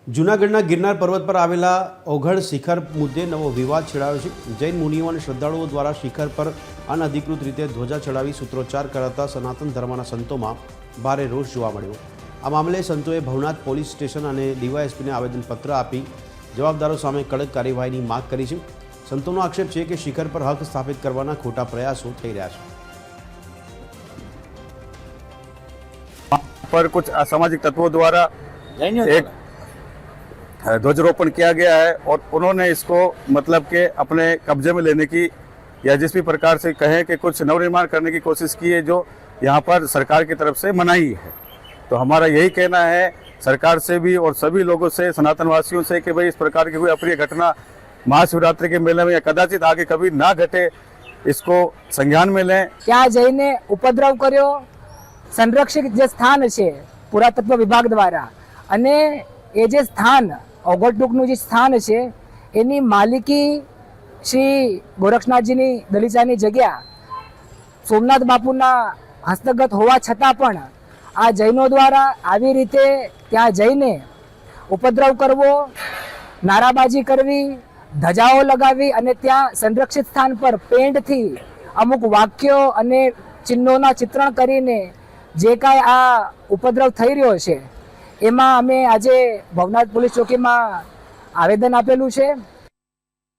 જૂનાગઢના ગિરનાર પર્વત પર આવેલા ઓઘડ શિખર મુદ્દે નવો વિવાદ છેડાયો છે। જૈન મુનિઓ અને શ્રદ્ધાળુઓ દ્વારા શિખર પર અનધિકૃત રીતે ધ્વજા ચડાવી સૂત્રોચ્ચાર કરાતા સનાતન ધર્મના સંતોમાં ભારે રોષ જોવા મળ્યો। આ મામલે સંતોએ ભવનાથ પોલીસ સ્ટેશન અને ડીવાયએસપીને આવેદનપત્ર આપી જવાબદારો સામે કડક કાર્યવાહીની માંગ કરી છે। સંતોનો આક્ષેપ છે કે શિખર પર હક સ્થાપિત કરવાના ખોટા પ્રયાસો થઈ રહ્યા છે। पर कुछ असामाजिक तत्वों द्वारा एक ध्वजारोपण किया गया है और उन्होंने इसको मतलब के अपने कब्जे में लेने की या जिस भी प्रकार से कहें कि कुछ नवनिर्माण करने की कोशिश की है, जो यहाँ पर सरकार की तरफ से मनाही है। तो हमारा यही कहना है सरकार से भी और सभी लोगों से, सनातन वासियों से, कि भाई इस प्रकार की कोई अप्रिय घटना महाशिवरात्रि के मेले में या कदाचित आगे कभी ना घटे, इसको संज्ञान में लें। ત્યાં જઈને ઉપદ્રવ કર્યો, સંરક્ષિત જે સ્થાન છે પુરાતત્વ વિભાગ દ્વારા, અને એ જે સ્થાન ઓગળટૂંકનું જે સ્થાન છે એની માલિકી શ્રી ગોરક્ષનાથજીની દલીચાની જગ્યા સોમનાથ બાપુના હસ્તગત હોવા છતાં પણ આ જૈનો દ્વારા આવી રીતે ત્યાં જઈને ઉપદ્રવ કરવો, નારાબાજી કરવી, ધજાઓ લગાવી અને ત્યાં સંરક્ષિત સ્થાન પર પેન્ટથી અમુક વાક્યો અને ચિહ્નોના ચિત્રણ કરીને જે કાંઈ આ ઉપદ્રવ થઈ રહ્યો છે એમાં અમે આજે ભવનાથ પોલીસ ચોકીમાં આવેદન આપેલું છે।